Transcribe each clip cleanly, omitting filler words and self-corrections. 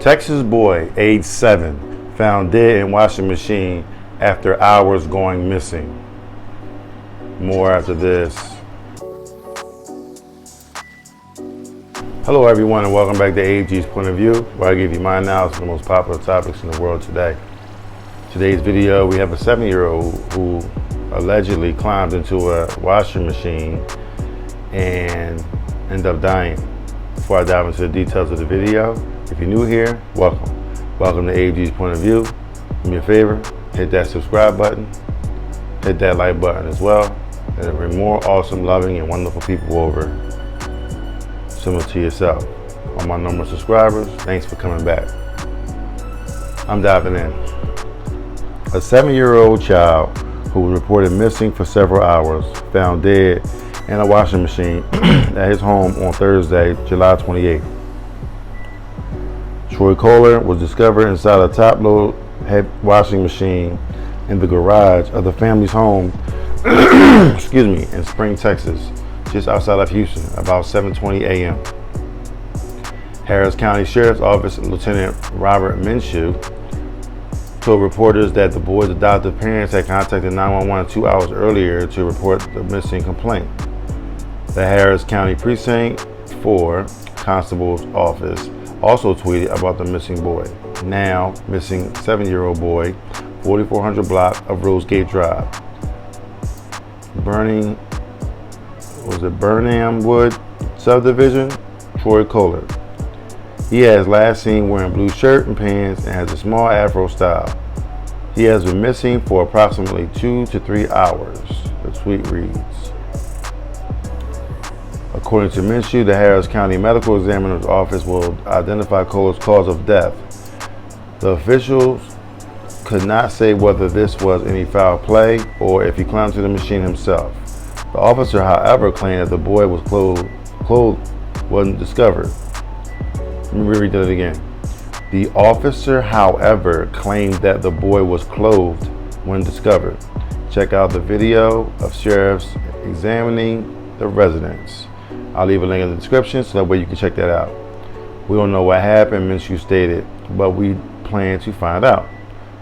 Texas boy, age 7, found dead in washing machine after hours going missing. More after this. Hello everyone and welcome back to AG's Point of View, where I give you my analysis of the most popular topics in the world today. Today's video, we have a 7-year-old who allegedly climbed into a washing machine and ended up dying. Before I dive into the details of the video, if you're new here, welcome. Welcome to AG's Point of View. Do me a favor, hit that subscribe button, hit that like button as well, and there bring more awesome, loving, and wonderful people over, similar to yourself. On my number of subscribers, thanks for coming back. I'm diving in. A 7-year-old child who was reported missing for several hours, found dead in a washing machine at his home on Thursday, July 28th. Troy Khoeler was discovered inside a top-load washing machine in the garage of the family's home in Spring, Texas, just outside of Houston, about 7:20 a.m. Harris County Sheriff's Office Lieutenant Robert Minchew told reporters that the boy's adoptive parents had contacted 911 2 hours earlier to report the missing complaint. The Harris County Precinct 4 Constable's office also tweeted about the missing boy, now missing 7-year-old boy, 4400 block of Rosegate Drive. Birnamwood Subdivision, Troy Khoeler. He has last seen wearing blue shirt and pants and has a small afro style. He has been missing for approximately 2 to 3 hours, the tweet reads. According to Minchew, the Harris County Medical Examiner's Office will identify Khoeler's cause of death. The officials could not say whether this was any foul play or if he climbed to the machine himself. The officer, however, claimed that the boy was clothed wasn't discovered. Let me read that again. The officer, however, claimed that the boy was clothed when discovered. Check out the video of sheriffs examining the residence. I'll leave a link in the description so that way you can check that out. We don't know what happened, Minchew stated, but we plan to find out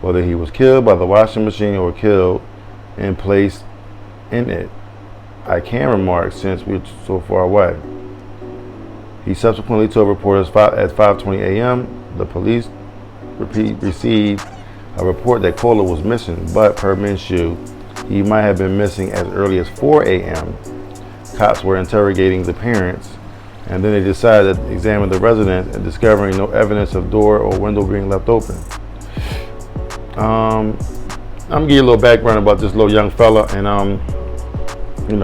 whether he was killed by the washing machine or killed and placed in it. I can remark since we're so far away. He subsequently told reporters at 5:20 a.m. the police received a report that Khoeler was missing, but per Minchew, he might have been missing as early as 4 a.m. Cops were interrogating the parents, and then they decided to examine the residence and discovering no evidence of door or window being left open. I'm gonna give you a little background about this little young fella, and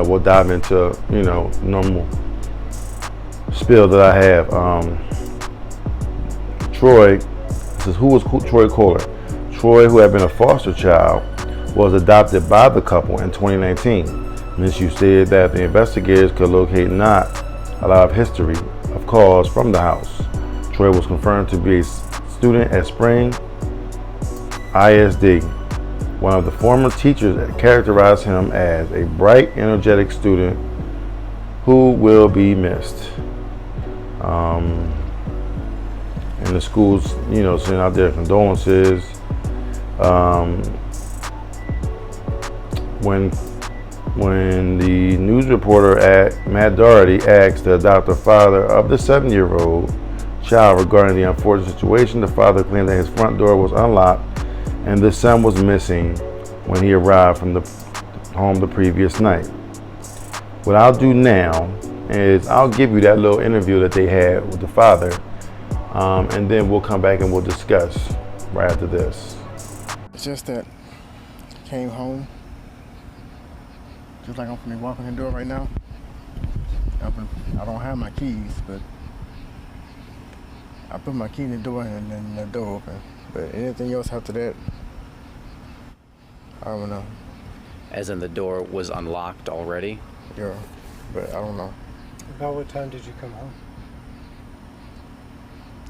we'll dive into normal spill that I have. Troy, this is who was Troy Khoeler. Troy, who had been a foster child, was adopted by the couple in 2019. Minchew stated that the investigators could locate not a lot of history of calls from the house. Troy was confirmed to be a student at Spring ISD. One of the former teachers characterized him as a bright, energetic student who will be missed. And the schools, sending out their condolences. When the news reporter Matt Doherty asked the adoptive father of the 7-year-old child regarding the unfortunate situation, the father claimed that his front door was unlocked and the son was missing when he arrived from the home the previous night. What I'll do now is I'll give you that little interview that they had with the father, and then we'll come back and we'll discuss right after this. It's just that I came home, just like I'm gonna be walking the door right now. I don't have my keys, but I put my key in the door and then the door open. But anything else after that, I don't know. As in the door was unlocked already? Yeah, but I don't know. About what time did you come home?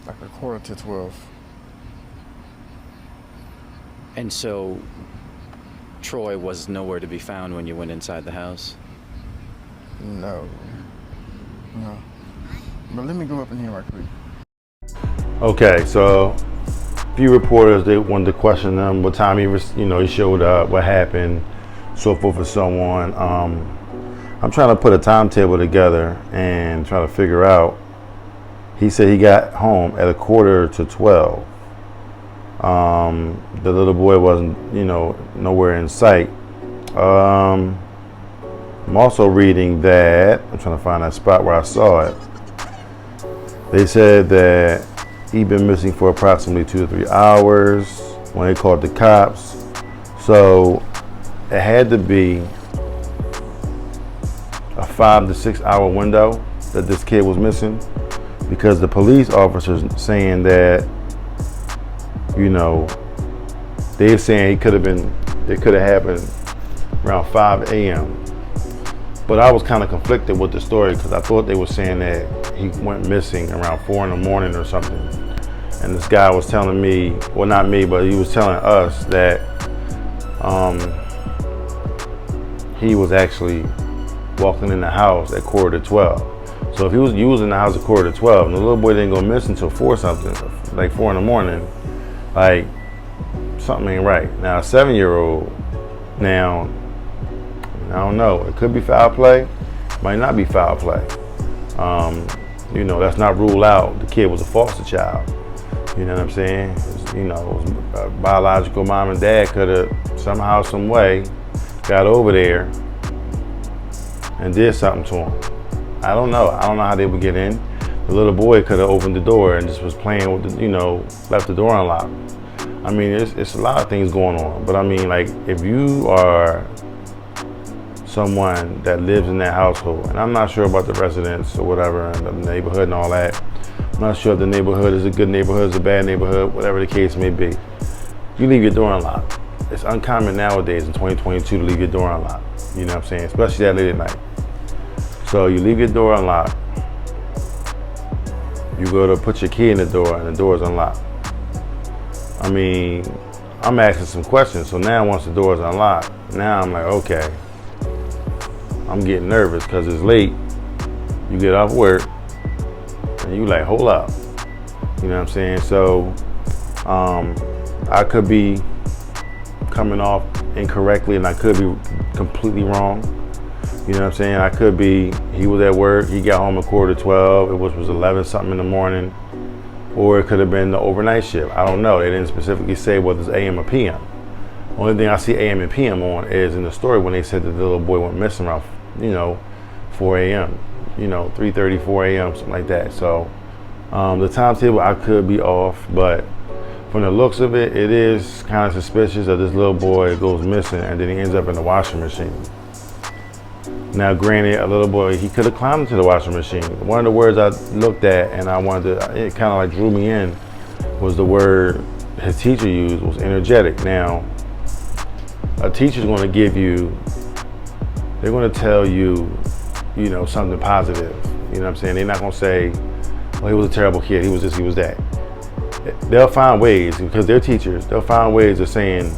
Like 11:45. And so Troy was nowhere to be found when you went inside the house? No. But let me go up in here right quick. Okay, so a few reporters, they wanted to question him, what time he showed up, what happened, so forth and so on. I'm trying to put a timetable together and try to figure out. He said he got home at 11:45. The little boy wasn't, nowhere in sight. I'm also reading that, I'm trying to find that spot where I saw it. They said that he'd been missing for approximately 2 to 3 hours when they called the cops. So it had to be a 5 to 6 hour window that this kid was missing, because the police officers saying that, they're saying it could have happened around 5 a.m. But I was kind of conflicted with the story, because I thought they were saying that he went missing around 4 in the morning or something. And this guy was telling me, well, not me, but he was telling us that he was actually walking in the house at 11:45. So if he was using the house at 11:45 and the little boy didn't go missing until 4 something, like 4 in the morning, like something ain't right. Now a 7-year-old, now I don't know, it could be foul play, might not be foul play. That's not ruled out. The kid was a foster child. You know what I'm saying? It was a biological mom and dad could have somehow, some way got over there and did something to him. I don't know how they would get in. The little boy could have opened the door and just was playing with left the door unlocked. I mean, it's a lot of things going on. But I mean, like, if you are someone that lives in that household, and I'm not sure about the residents or whatever, and the neighborhood and all that. I'm not sure if the neighborhood is a good neighborhood, is a bad neighborhood, whatever the case may be. You leave your door unlocked. It's uncommon nowadays in 2022 to leave your door unlocked. You know what I'm saying? Especially that late at night. So you leave your door unlocked. You go to put your key in the door and the door is unlocked. I mean, I'm asking some questions. So now once the door is unlocked, now I'm like, okay, I'm getting nervous because it's late. You get off work and you like, hold up. You know what I'm saying? So I could be coming off incorrectly and I could be completely wrong. You know what I'm saying? I could be, he was at work, he got home at 11:45, it was 11 something in the morning, or it could have been the overnight shift. I don't know. They didn't specifically say whether it's AM or PM. Only thing I see AM and PM on is in the story when they said that the little boy went missing around, 4 a.m., 3:30, 4 a.m., something like that. So the timetable, I could be off, but from the looks of it, it is kind of suspicious that this little boy goes missing and then he ends up in the washing machine. Now, granted, a little boy, he could have climbed into the washing machine. One of the words I looked at and I wanted to, it kind of like drew me in, was the word his teacher used was energetic. Now, a teacher's going to give you, they're going to tell you, something positive. You know what I'm saying? They're not going to say, oh, he was a terrible kid, he was this, he was that. They'll find ways, because they're teachers, they'll find ways of saying,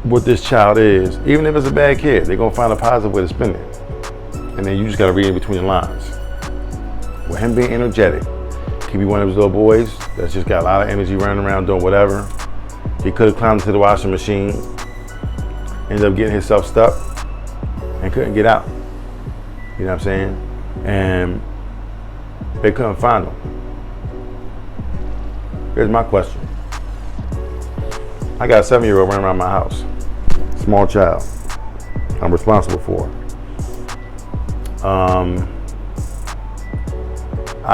what this child is. Even if it's a bad kid, they're gonna find a positive way to spin it. And then you just gotta read in between the lines. With him being energetic, he could be one of those little boys that's just got a lot of energy running around doing whatever. He could have climbed into the washing machine, ended up getting himself stuck, and couldn't get out. You know what I'm saying? And they couldn't find him. Here's my question. I got a 7-year-old running around my house. Small child. I'm responsible for. I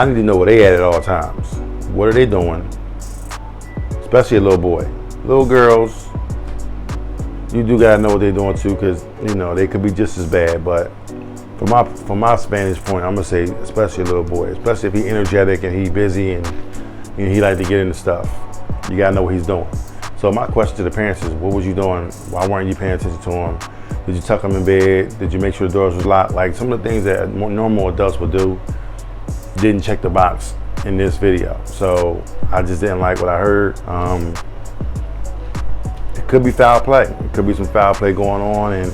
need to know where they at all times. What are they doing? Especially a little boy. Little girls, you do gotta know what they're doing too, because they could be just as bad. But from my vantage point, I'm gonna say especially a little boy, especially if he's energetic and he's busy and he like to get into stuff. You gotta know what he's doing. So my question to the parents is, what was you doing? Why weren't you paying attention to him? Did you tuck him in bed? Did you make sure the doors was locked? Like some of the things that normal adults would do, didn't check the box in this video. So I just didn't like what I heard. It could be foul play. It could be some foul play going on and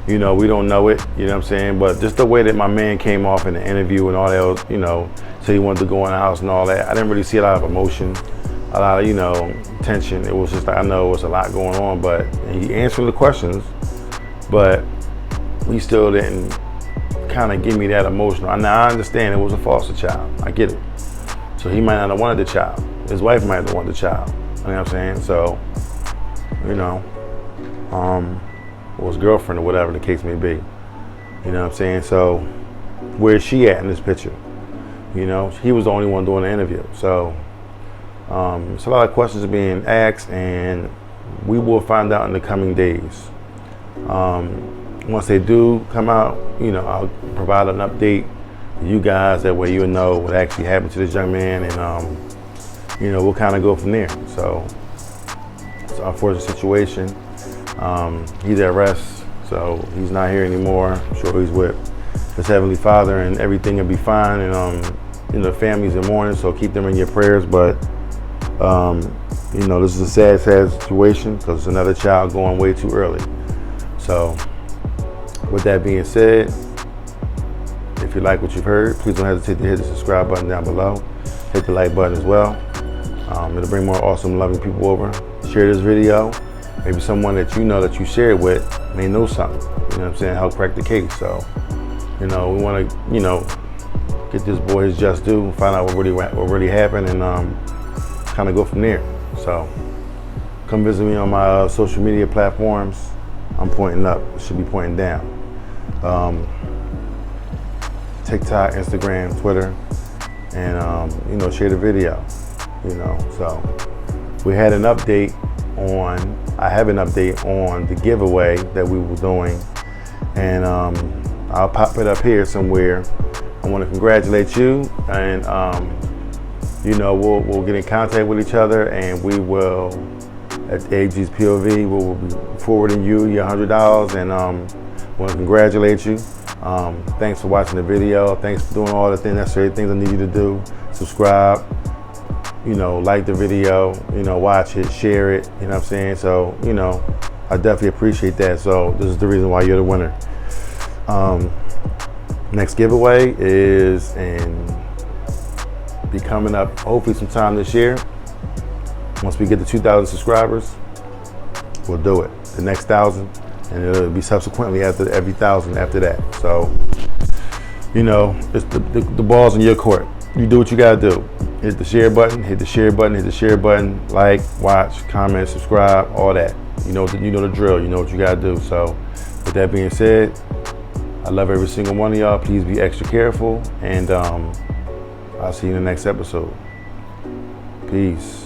we don't know it, you know what I'm saying? But just the way that my man came off in the interview and all that, So he wanted to go in the house and all that. I didn't really see a lot of emotion, a lot of, you know, tension. It was just like, I know it was a lot going on, but he answered the questions, but he still didn't kind of give me that emotional. Now I understand it was a foster child. I get it. So he might not have wanted the child. His wife might have wanted the child. You know what I'm saying? So, you know, or his girlfriend or whatever the case may be. You know what I'm saying? So where is she at in this picture? You know, he was the only one doing the interview. So it's a lot of questions being asked, and we will find out in the coming days. Once they do come out, you know, I'll provide an update to you guys. That way you'll know what actually happened to this young man, and you know, we'll kind of go from there. So it's an unfortunate situation. He's at rest, so he's not here anymore. I'm sure he's with his Heavenly Father, and everything will be fine. And you know, the family's in mourning, so keep them in your prayers. But you know, this is a sad situation because it's another child going way too early. So with that being said, if you like what you've heard, please don't hesitate to hit the subscribe button down below. Hit the like button as well. It'll bring more awesome, loving people over. Share this video. Maybe someone that you know that you share it with may know something. You know what I'm saying? Help crack the case. So, you know, we want to, you know, get this boy his just due, find out what really happened, and kind of go from there. So, come visit me on my social media platforms. I'm pointing up. It should be pointing down. TikTok, Instagram, Twitter, and you know, share the video. You know, so we had an update on. I have an update on the giveaway that we were doing, and I'll pop it up here somewhere. I want to congratulate you, and you know, we'll get in contact with each other, and we will, at AG's POV, we'll be forwarding you your $100, and want to congratulate you. Thanks for watching the video. Thanks for doing all the necessary things I need you to do. Subscribe, you know, like the video, you know, watch it, share it, you know what I'm saying? So, you know, I definitely appreciate that. So this is the reason why you're the winner. Next giveaway is be coming up hopefully sometime this year. Once we get to 2,000 subscribers, we'll do it. The next 1,000, and it'll be subsequently after every 1,000 after that. So, you know, it's the ball's in your court. You do what you gotta do. Hit the share button, hit the share button, hit the share button, like, watch, comment, subscribe, all that. You know the drill, you know what you gotta do. So with that being said, I love every single one of y'all. Please be extra careful, and I'll see you in the next episode. Peace.